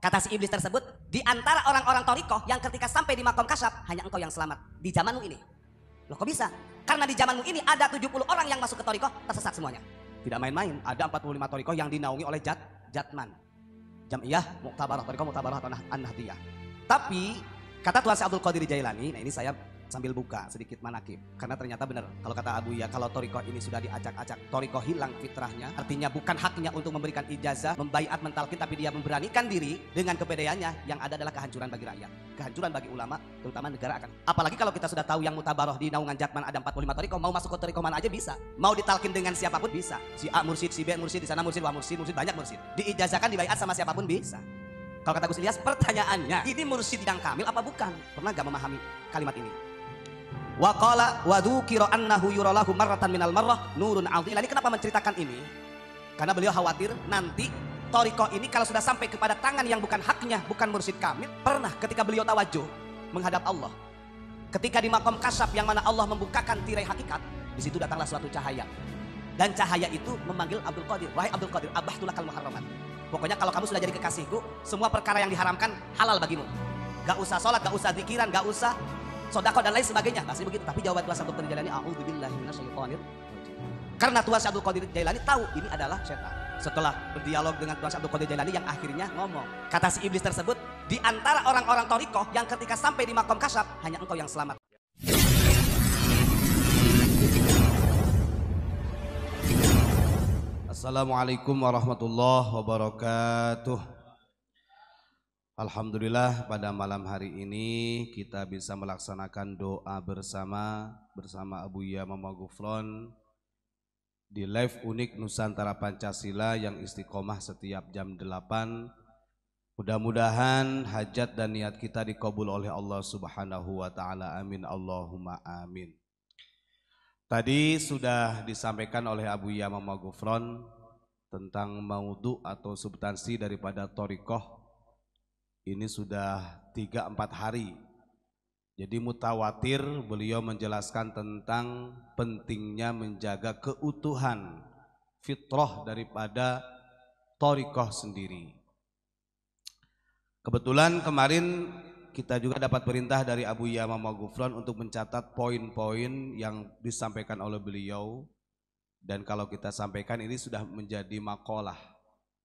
Kata si iblis tersebut, di antara orang-orang torikoh yang ketika sampai di makom kasyaf, hanya engkau yang selamat di zamanmu ini. Loh kok bisa? Karena di zamanmu ini ada 70 orang yang masuk ke torikoh tersesat semuanya. Tidak main-main, ada 45 torikoh yang dinaungi oleh Jatman, Jam'iyah, Muktabarah, torikoh Muktabarah atau An-Nahdiyah. Tapi kata Tuan Syekh Abdul Qadir Jailani, nah ini saya sambil buka sedikit manakib, karena ternyata benar kalau kata Abu Ya, kalau torikoh ini sudah diacak-acak, torikoh hilang fitrahnya, artinya bukan haknya untuk memberikan ijazah, membaiat, mentalkin, tapi dia memberanikan diri dengan kepedeannya, yang ada adalah kehancuran bagi rakyat, kehancuran bagi ulama, terutama negara akan. Apalagi kalau kita sudah tahu yang mutabaroh di naungan Jatman ada 45 torikoh, mau masuk ke torikoh mana aja bisa, mau ditalkin dengan siapapun bisa, si A mursyid, si B mursyid, di sana mursyid, wah mursyid, banyak mursyid, diijazahkan, dibaiat sama siapapun bisa. Kalau kata Gus Ilyas, pertanyaannya, ini mursyid yang kamil apa bukan? Pernah gak memahami kalimat ini? Wa qala wa dzukira annahu yuralahu marratan minal marrah nurun adhil. Ini kenapa menceritakan ini? Karena beliau khawatir nanti torikoh ini kalau sudah sampai kepada tangan yang bukan haknya, bukan mursyid kamil. Pernah ketika beliau tawajuh menghadap Allah, ketika di makom kasyaf yang mana Allah membukakan tirai hakikat, di situ datanglah suatu cahaya. Dan cahaya itu memanggil Abdul Qadir, wahai Abdul Qadir, abahtu lakal muharramat. Pokoknya kalau kamu sudah jadi kekasihku, semua perkara yang diharamkan halal bagimu. Gak usah sholat, gak usah zikiran, gak usah sodako dan lain sebagainya, pasti begitu. Tapi jawaban Tuan Syekh Abdul Qadir Jailani, a'udzubillahi minasyaitonir rajim. Karena Tuan Syekh Abdul Qadir Jailani tahu ini adalah setan. Setelah berdialog dengan Tuan Syekh Abdul Qadir Jailani yang akhirnya ngomong, kata si iblis tersebut, di antara orang-orang torikoh yang ketika sampai di makom kasyaf, hanya engkau yang selamat. Assalamualaikum warahmatullahi wabarakatuh. Alhamdulillah pada malam hari ini kita bisa melaksanakan doa bersama Abu Ya Mama Gufron di live unik Nusantara Pancasila yang istiqomah setiap jam 8. Mudah-mudahan hajat dan niat kita dikabul oleh Allah Subhanahu wa taala. Amin Allahumma amin. Tadi sudah disampaikan oleh Abu Ya Mama Gufron tentang maudhu atau substansi daripada torikoh. Ini sudah 3-4 hari. Jadi mutawatir beliau menjelaskan tentang pentingnya menjaga keutuhan fitrah daripada torikoh sendiri. Kebetulan kemarin kita juga dapat perintah dari Abu Ya Mama Gufron untuk mencatat poin-poin yang disampaikan oleh beliau. Dan kalau kita sampaikan ini sudah menjadi maqalah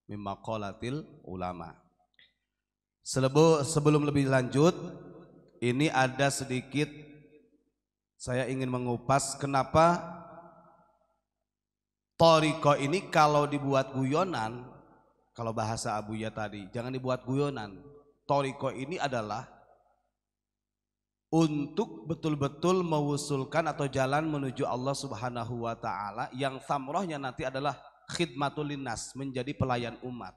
min maqalatil ulama. Sebelum lebih lanjut, ini ada sedikit saya ingin mengupas kenapa torikoh ini kalau dibuat guyonan, kalau bahasa Abu Ya tadi, jangan dibuat guyonan. Torikoh ini adalah untuk betul-betul mewusulkan atau jalan menuju Allah Subhanahu wa taala yang samrohnya nanti adalah khidmatul linnas, menjadi pelayan umat.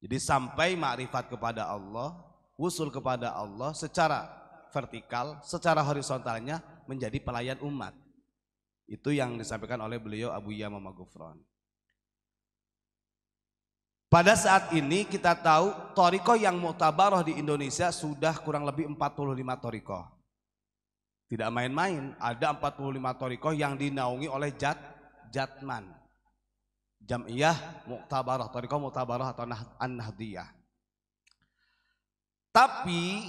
Jadi sampai makrifat kepada Allah, wusul kepada Allah secara vertikal, secara horizontalnya menjadi pelayan umat. Itu yang disampaikan oleh beliau Abu Ya Mama Gufron. Pada saat ini kita tahu torikoh yang muktabaroh di Indonesia sudah kurang lebih 45 torikoh. Tidak main-main, ada 45 torikoh yang dinaungi oleh Jatman, Jam'iyah, Muktabarah, torikoh Muktabarah atau An-Nahdiyah. Tapi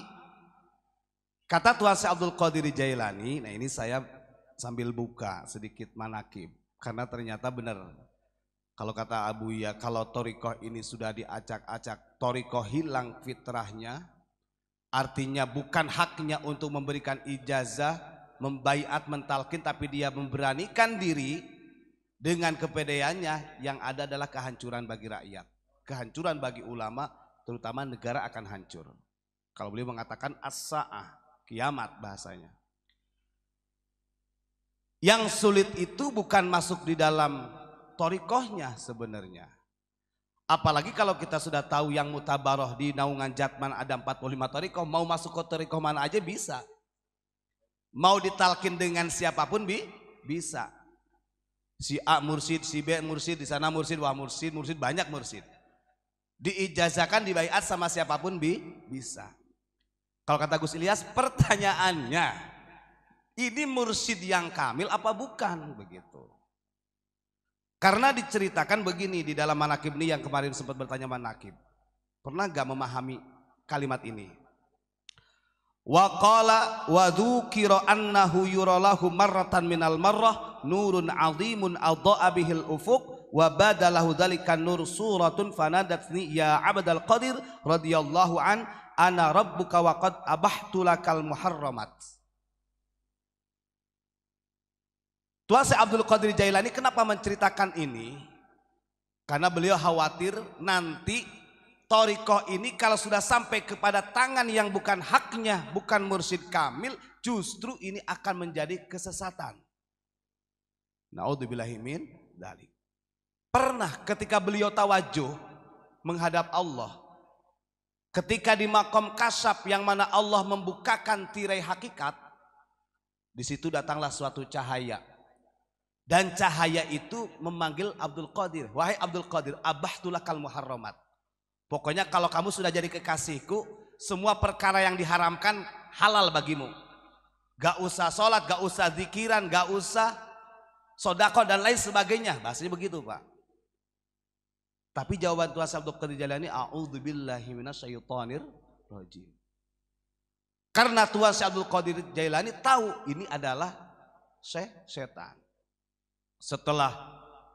kata Tuan Syekh Abdul Qadir Jailani, nah ini saya sambil buka sedikit manakib, karena ternyata benar. Kalau kata Abu Ya, kalau torikoh ini sudah diacak-acak, torikoh hilang fitrahnya, artinya bukan haknya untuk memberikan ijazah, membaiat, mentalkin, tapi dia memberanikan diri dengan kepedeannya, yang ada adalah kehancuran bagi rakyat, kehancuran bagi ulama, terutama negara akan hancur. Kalau beliau mengatakan as-sa'ah, kiamat bahasanya. Yang sulit itu bukan masuk di dalam torikohnya sebenarnya. Apalagi kalau kita sudah tahu yang mutabaroh di naungan Jatman ada 45 torikoh, mau masuk ke torikoh mana aja bisa. Mau ditalkin dengan siapapun bisa. Si A mursyid, si B mursyid, di sana mursyid, wah mursyid, banyak mursyid. Diijazahkan, dibaiat sama siapapun bisa. Kalau kata Gus Ilyas, pertanyaannya, ini mursyid yang kamil apa bukan begitu? Karena diceritakan begini di dalam manakib ini yang kemarin sempat bertanya manakib. Pernah gak memahami kalimat ini? Wa qala wa dzukira annahu yuralahu marratan minal marrah nurun azimun adha'a bihil ufuq wa badalahu dzalika nur suratun fanadatni ya abdal qadir radhiyallahu an ana rabbuka wa qad abahtu lakal muharramat. Tuan Syekh Abdul Qadir Jailani kenapa menceritakan ini? Karena beliau khawatir nanti thariqah ini kalau sudah sampai kepada tangan yang bukan haknya, bukan mursyid kamil, justru ini akan menjadi kesesatan. Naudzubillahi min dzalik. Pernah ketika beliau tawajuh menghadap Allah, ketika di makom kasyaf yang mana Allah membukakan tirai hakikat, di situ datanglah suatu cahaya. Dan cahaya itu memanggil Abdul Qadir, wahai Abdul Qadir, abahtu lakal muharramat. Pokoknya kalau kamu sudah jadi kekasihku, semua perkara yang diharamkan halal bagimu. Gak usah sholat, gak usah zikiran, gak usah sodako dan lain sebagainya. Bahasanya begitu Pak. Tapi jawaban Tuan Syekh Abdul Qadir Jailani, a'udzubillahi minasyaitonir rajim. Karena Tuan Syekh Abdul Qadir Jailani tahu ini adalah setan. Setelah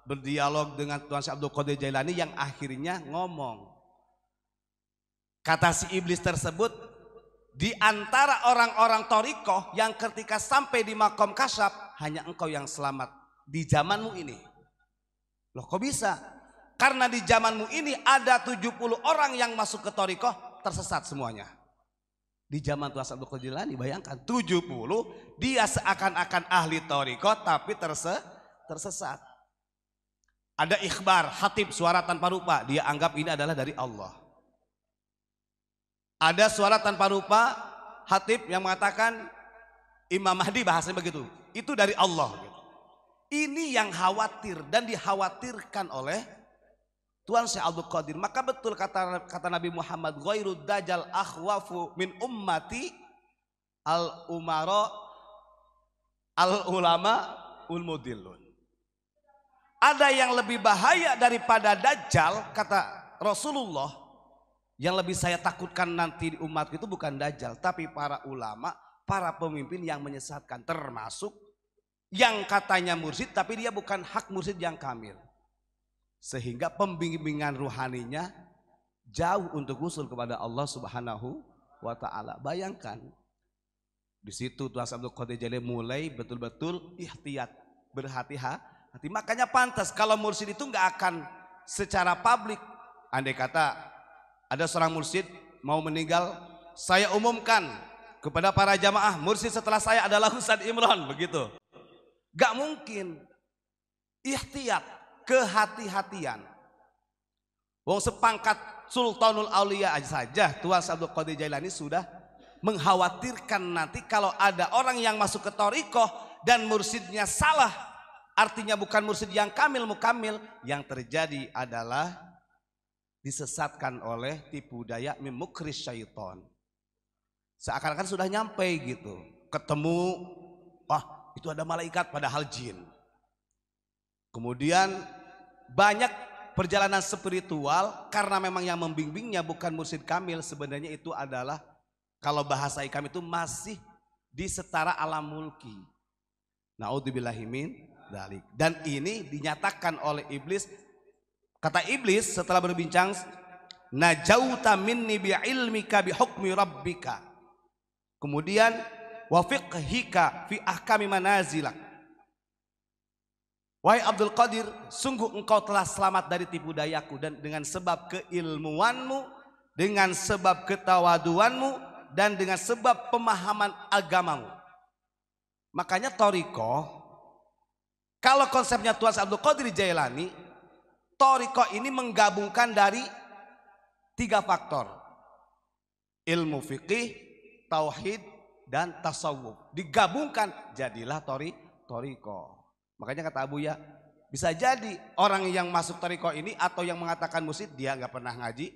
berdialog dengan Tuan Syekh Abdul Qadir Jailani yang akhirnya ngomong. Kata si iblis tersebut, di antara orang-orang thariqah yang ketika sampai di makom kasyaf hanya engkau yang selamat di zamanmu ini. Loh kok bisa? Karena di zamanmu ini ada 70 orang yang masuk ke thariqah tersesat semuanya. Di zaman Tuan Syekh Abdul Qadir Jailani bayangkan 70 dia seakan-akan ahli thariqah tapi tersesat. Ada ikhbar, hatib, suara tanpa rupa, dia anggap ini adalah dari Allah. Ada suara tanpa rupa, hatib yang mengatakan Imam Mahdi, bahasanya begitu, itu dari Allah. Ini yang khawatir dan dikhawatirkan oleh Tuan Syekh Abdul Qadir. Maka betul kata Nabi Muhammad, ghairud dajjal akhwafu min ummati al umara al ulama ul mudillun. Ada yang lebih bahaya daripada Dajjal, kata Rasulullah. Yang lebih saya takutkan nanti di umat itu bukan Dajjal, tapi para ulama, para pemimpin yang menyesatkan. Termasuk yang katanya mursyid, tapi dia bukan hak mursyid yang kamil. Sehingga pembimbingan ruhaninya jauh untuk usul kepada Allah Subhanahu wa Ta'ala. Bayangkan, di situ Tuan Syekh Abdul Qadir Jailani mulai betul-betul ihtiyat, berhati-hati. Makanya pantas kalau mursyid itu nggak akan secara publik. Andai kata ada seorang mursyid mau meninggal, saya umumkan kepada para jamaah, mursyid setelah saya adalah Ustadz Imron, begitu. Gak mungkin. Ihtiyat, kehati-hatian. Wong sepangkat Sultanul Aulia aja saja Tuan Syekh Abdul Qadir Jailani sudah mengkhawatirkan nanti kalau ada orang yang masuk ke thariqah dan mursyidnya salah, artinya bukan mursyid yang kamil, mukamil, yang terjadi adalah disesatkan oleh tipu daya mimukris syaiton. Seakan-akan sudah nyampe gitu, ketemu, wah itu ada malaikat padahal jin. Kemudian banyak perjalanan spiritual karena memang yang membimbingnya bukan mursyid kamil, sebenarnya itu adalah kalau bahasa ikam itu masih di setara alam mulki. Naudzubillahi min dzalik. Dan ini dinyatakan oleh iblis. Kata iblis setelah berbincang, najauta minni bi ilmika bi hukmi rabbika. Kemudian wa fiqhika fi ahkami manazilak. Wahai Abdul Qadir, sungguh engkau telah selamat dari tipu dayaku, dan dengan sebab keilmuanmu, dengan sebab ketawaduanmu, dan dengan sebab pemahaman agamamu. Makanya thariqah, kalau konsepnya Tuan Syekh Abdul Qadir Jailani, thariqah ini menggabungkan dari 3 faktor. Ilmu fikih, tauhid, dan tasawuf. Digabungkan jadilah thariqah. Makanya kata Abuya, bisa jadi orang yang masuk thariqah ini atau yang mengatakan mursyid, dia nggak pernah ngaji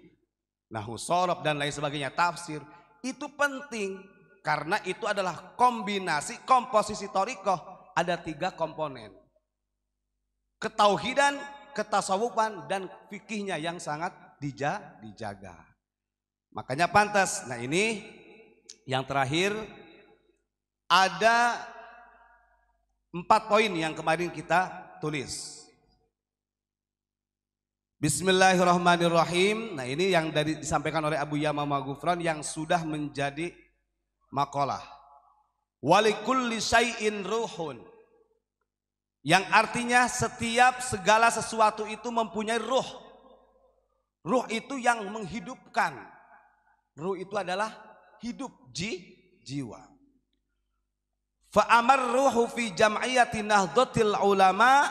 nahwu shorof dan lain sebagainya, tafsir. Itu penting karena itu adalah kombinasi, komposisi thariqah. Ada 3 komponen. Ketauhidan, ketasawufan, dan fikihnya yang sangat dijaga. Makanya pantas. Nah ini yang terakhir, ada 4 poin yang kemarin kita tulis. Bismillahirrahmanirrahim. Nah ini yang disampaikan oleh Abu Yamamah Ghufran yang sudah menjadi makalah. Walikulli syai'in ruhun. Yang artinya setiap segala sesuatu itu mempunyai ruh. Ruh itu yang menghidupkan. Ruh itu adalah hidup, jiwa. Fa'amar ruhu fi jam'iyati nahdlatil ulama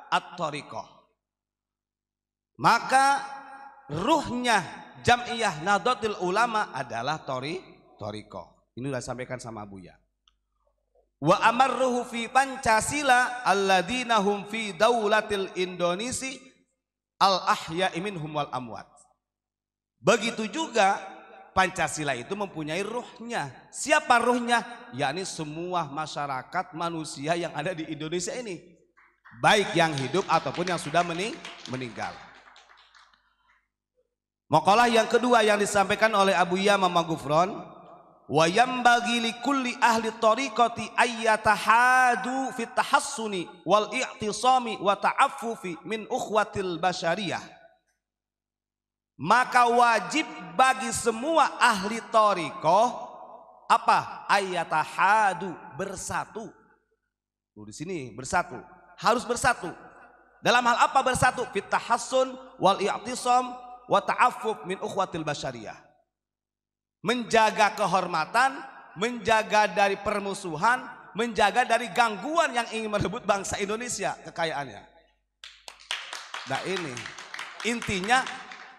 at-thariqah. Maka ruhnya jam'iyah nahdlatil ulama adalah thariqah. Ini sudah disampaikan sama Buya. Wa amarruhu fi Pancasila alladzina hum fi daulatil Indonesi al ahya'i minhum wal amwat. Begitu juga Pancasila itu mempunyai ruhnya. Siapa ruhnya? Yakni semua masyarakat manusia yang ada di Indonesia ini, baik yang hidup ataupun yang sudah meninggal. Maqalah yang kedua yang disampaikan oleh Abu Yamamah Ghufran, wa yambaghi likulli ahli tariqati ayyatahadu fit tahassuni wal i'tisami wa ta'affufi min ukhwatil basyariyah. Maka wajib bagi semua ahli tariqah apa? Ayyatahadu, bersatu. Di sini bersatu, harus bersatu. Dalam hal apa bersatu? Fit tahassun wal i'tisam wa ta'affuf min ukhwatil basyariyah. Menjaga kehormatan, menjaga dari permusuhan, menjaga dari gangguan yang ingin merebut bangsa Indonesia kekayaannya. Nah ini intinya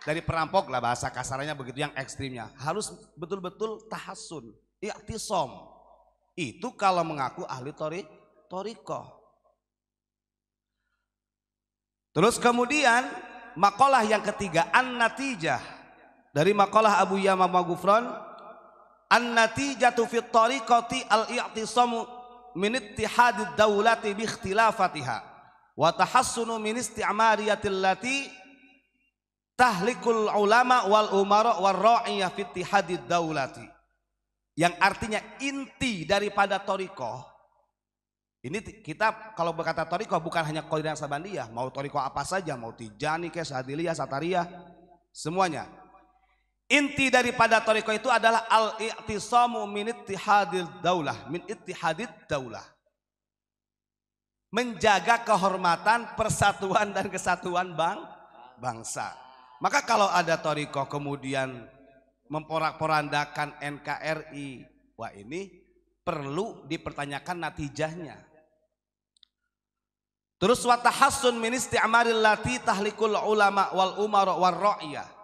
dari perampok lah, bahasa kasarnya begitu, yang ekstrimnya harus betul-betul tahassun, i'tisam. Itu kalau mengaku ahli thariqah. Terus kemudian maqalah yang ketiga, an-natijah. Dari maqalah Abu Yamamah Ghufran, an-natijatu fit tariqati al-i'tisamu min ittihadid daulati bi ikhtilafatiha wa tahassunu min isti'mariyatil lati tahlikul ulama wal umara war ra'iyah fi ittihadid daulati. Yang artinya inti daripada thariqah. Ini kita kalau berkata thariqah bukan hanya Qadiriyah Sabandiyah, mau thariqah apa saja, mau Tijani, Syadziliyah, Satariyah, semuanya. Inti daripada thariqah itu adalah al-i'tisamu min ittihadid daulah, min ittihadid daulah. Menjaga kehormatan, persatuan dan kesatuan bangsa. Maka kalau ada thariqah kemudian memporak-porandakan NKRI, wah ini perlu dipertanyakan natijahnya. Terus wa tahassun min isti'maril lati tahlikul ulama wal umara war ra'iyah.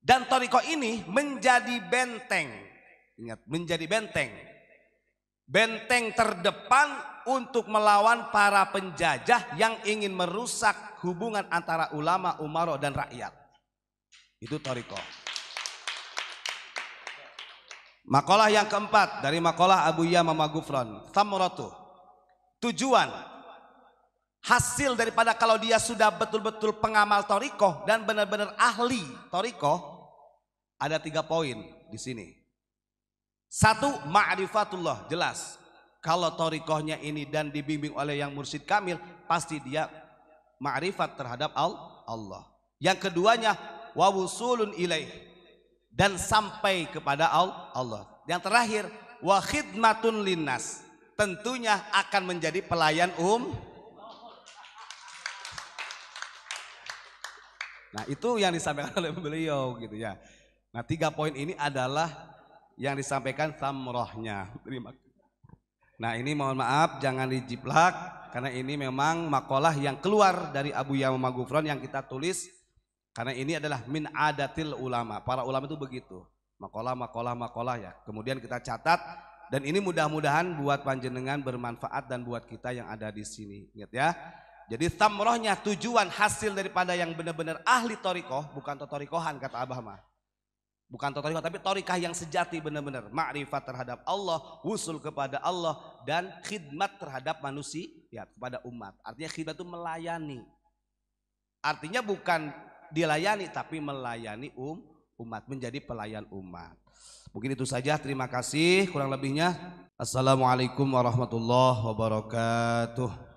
Dan thariqah ini menjadi benteng. Ingat, menjadi benteng. Benteng terdepan untuk melawan para penjajah yang ingin merusak hubungan antara ulama, umara dan rakyat. Itu thariqah. Maqalah yang keempat dari maqalah Abu Yamamah Ghufran, thamratu. Tujuan, hasil daripada kalau dia sudah betul-betul pengamal thariqah dan benar-benar ahli thariqah, ada 3 poin di sini. 1, ma'rifatullah, jelas. Kalau thariqahnya ini dan dibimbing oleh yang mursyid kamil, pasti dia ma'rifat terhadap Allah. Yang keduanya, wa wusulun ilaih, dan sampai kepada Allah. Yang terakhir, wa khidmatun linnas, tentunya akan menjadi pelayan Nah itu yang disampaikan oleh beliau gitu ya. Nah 3 poin ini adalah yang disampaikan thamrohnya. Nah ini mohon maaf jangan dijiplak, karena ini memang maqalah yang keluar dari Abu Yamamah Ghufran yang kita tulis. Karena ini adalah min adatil ulama. Para ulama itu begitu. Maqalah ya. Kemudian kita catat, dan ini mudah-mudahan buat panjenengan bermanfaat dan buat kita yang ada di sini. Ingat ya. Jadi thamrohnya, tujuan hasil daripada yang benar-benar ahli thariqah, bukan thariqahan kata Abah mah. Bukan thariqah tapi thariqah yang sejati, benar-benar ma'rifat terhadap Allah, wusul kepada Allah, dan khidmat terhadap manusia ya, kepada umat. Artinya khidmat itu melayani. Artinya bukan dilayani tapi melayani umat, menjadi pelayan umat. Mungkin itu saja, terima kasih. Kurang lebihnya, assalamualaikum warahmatullahi wabarakatuh.